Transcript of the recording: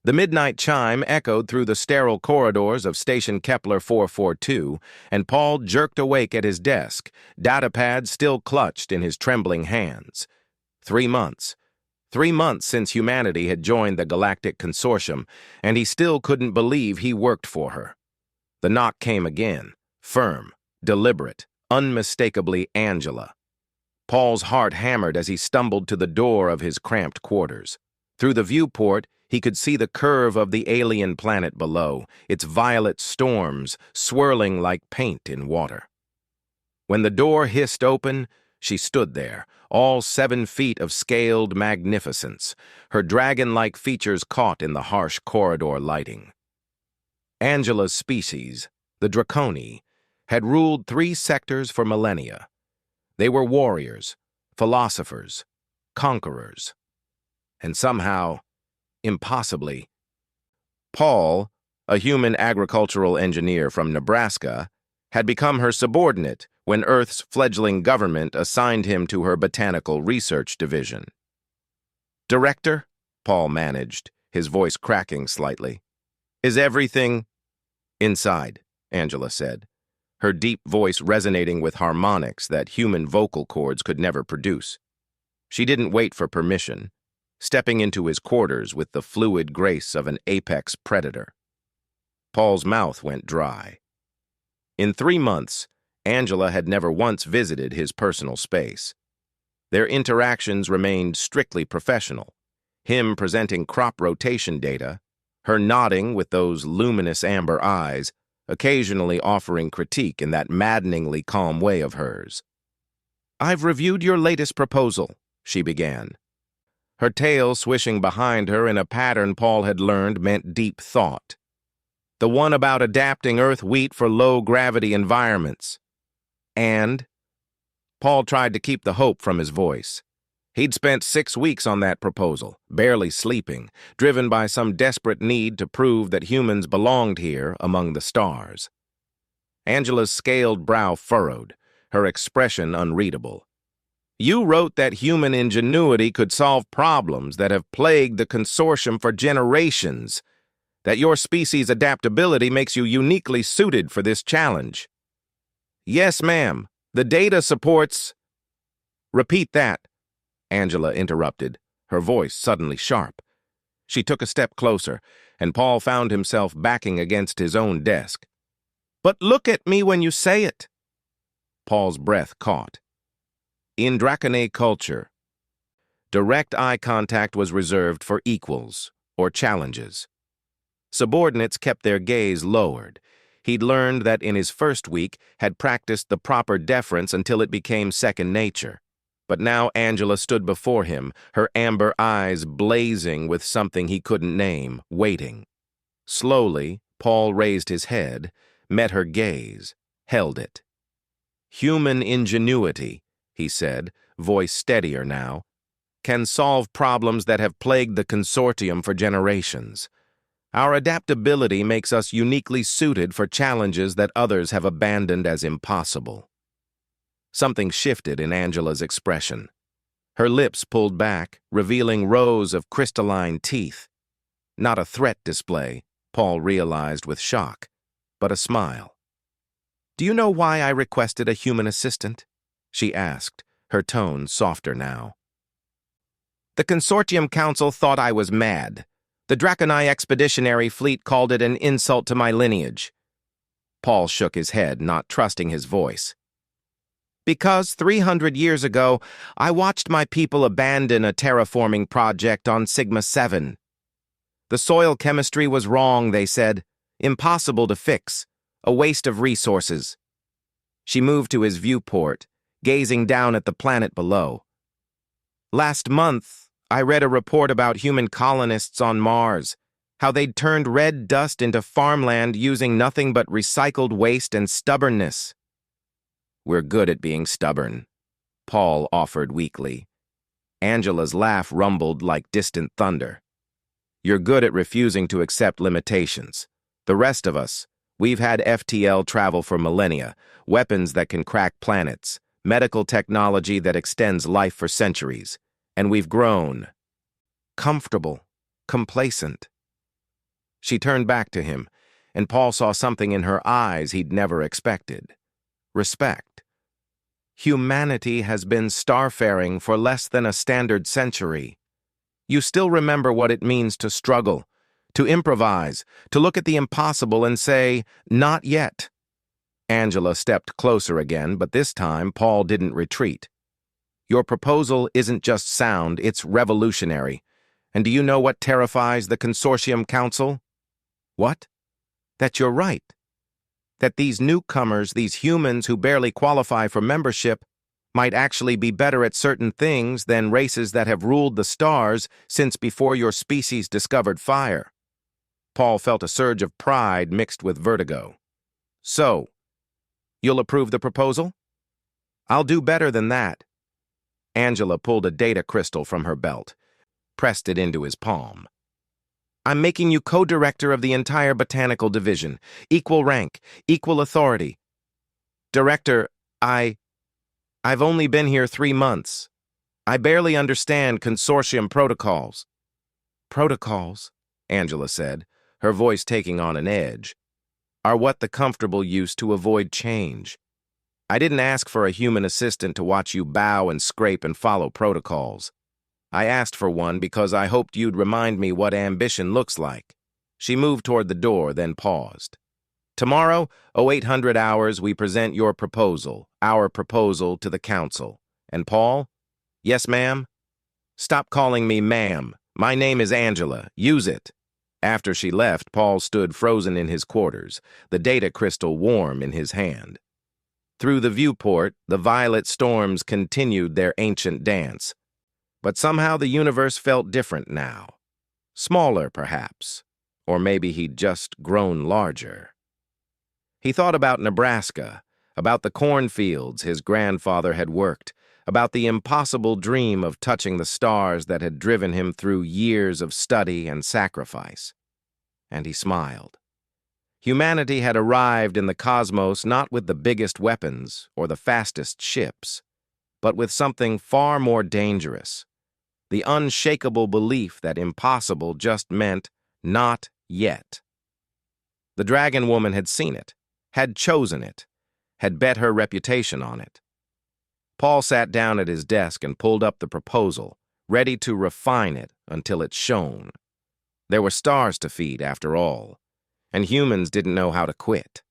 The midnight chime echoed through the sterile corridors of Station Kepler 442, and Paul jerked awake at his desk, datapad still clutched in his trembling hands. 3 months. 3 months since humanity had joined the Galactic Consortium, and he still couldn't believe he worked for her. The knock came again, firm, deliberate, unmistakably Angela. Paul's heart hammered as he stumbled to the door of his cramped quarters. Through the viewport, he could see the curve of the alien planet below, its violet storms swirling like paint in water. When the door hissed open, she stood there, all 7 feet of scaled magnificence, her dragon-like features caught in the harsh corridor lighting. Angela's species, the Draconi, had ruled 3 sectors for millennia. They were warriors, philosophers, conquerors. And somehow, impossibly, Paul, a human agricultural engineer from Nebraska, had become her subordinate when Earth's fledgling government assigned him to her botanical research division. "Director," Paul managed, his voice cracking slightly. "Is everything—" "Inside," Angela said, her deep voice resonating with harmonics that human vocal cords could never produce. She didn't wait for permission, stepping into his quarters with the fluid grace of an apex predator. Paul's mouth went dry. In 3 months, Angela had never once visited his personal space. Their interactions remained strictly professional, him presenting crop rotation data, her nodding with those luminous amber eyes, occasionally offering critique in that maddeningly calm way of hers. "I've reviewed your latest proposal," she began. Her tail swishing behind her in a pattern Paul had learned meant deep thought. The one about adapting Earth wheat for low-gravity environments. And Paul tried to keep the hope from his voice. He'd spent 6 weeks on that proposal, barely sleeping, driven by some desperate need to prove that humans belonged here among the stars. Angela's scaled brow furrowed, her expression unreadable. "You wrote that human ingenuity could solve problems that have plagued the consortium for generations, that your species' adaptability makes you uniquely suited for this challenge." "Yes, ma'am. The data supports—" "Repeat that," Angela interrupted, her voice suddenly sharp. She took a step closer, and Paul found himself backing against his own desk. "But look at me when you say it." Paul's breath caught. In Draconic culture, direct eye contact was reserved for equals, or challenges. Subordinates kept their gaze lowered. He'd learned that in his first week, had practiced the proper deference until it became second nature. But now Angela stood before him, her amber eyes blazing with something he couldn't name, waiting. Slowly, Paul raised his head, met her gaze, held it. "Human ingenuity," he said, voice steadier now, "can solve problems that have plagued the consortium for generations. Our adaptability makes us uniquely suited for challenges that others have abandoned as impossible." Something shifted in Angela's expression. Her lips pulled back, revealing rows of crystalline teeth. Not a threat display, Paul realized with shock, but a smile. "Do you know why I requested a human assistant?" she asked, her tone softer now. "The Consortium Council thought I was mad. The Draconi Expeditionary Fleet called it an insult to my lineage." Paul shook his head, not trusting his voice. "Because 300 years ago, I watched my people abandon a terraforming project on Sigma-7. The soil chemistry was wrong, they said. Impossible to fix. A waste of resources." She moved to his viewport, gazing down at the planet below. "Last month, I read a report about human colonists on Mars, how they'd turned red dust into farmland using nothing but recycled waste and stubbornness." "We're good at being stubborn," Paul offered weakly. Angela's laugh rumbled like distant thunder. "You're good at refusing to accept limitations. The rest of us, we've had FTL travel for millennia, weapons that can crack planets, medical technology that extends life for centuries, and we've grown comfortable, complacent. She turned back to him, and Paul saw something in her eyes he'd never expected. Respect. Humanity has been starfaring for less than a standard century. You still remember what it means to struggle, to improvise, to look at the impossible and say, "Not yet." Angela stepped closer again, but this time Paul didn't retreat. "Your proposal isn't just sound, it's revolutionary. And do you know what terrifies the Consortium Council?" "What?" "That you're right. That these newcomers, these humans who barely qualify for membership, might actually be better at certain things than races that have ruled the stars since before your species discovered fire." Paul felt a surge of pride mixed with vertigo. "So, you'll approve the proposal?" "I'll do better than that." Angela pulled a data crystal from her belt, pressed it into his palm. "I'm making you co-director of the entire botanical division. Equal rank, equal authority." "Director, I've only been here 3 months. I barely understand consortium protocols." "Protocols," Angela said, her voice taking on an edge, "are what the comfortable use to avoid change. I didn't ask for a human assistant to watch you bow and scrape and follow protocols. I asked for one because I hoped you'd remind me what ambition looks like." She moved toward the door, then paused. "Tomorrow, 0800 hours, we present your proposal, our proposal to the council. And Paul?" "Yes, ma'am?" "Stop calling me ma'am. My name is Angela. Use it." After she left, Paul stood frozen in his quarters, the data crystal warm in his hand. Through the viewport, the violet storms continued their ancient dance. But somehow the universe felt different now. Smaller, perhaps. Or maybe he'd just grown larger. He thought about Nebraska, about the cornfields his grandfather had worked, about the impossible dream of touching the stars that had driven him through years of study and sacrifice. And he smiled. Humanity had arrived in the cosmos not with the biggest weapons or the fastest ships, but with something far more dangerous. The unshakable belief that impossible just meant not yet. The dragon woman had seen it, had chosen it, had bet her reputation on it. Paul sat down at his desk and pulled up the proposal, ready to refine it until it shone. There were stars to feed, after all, and humans didn't know how to quit.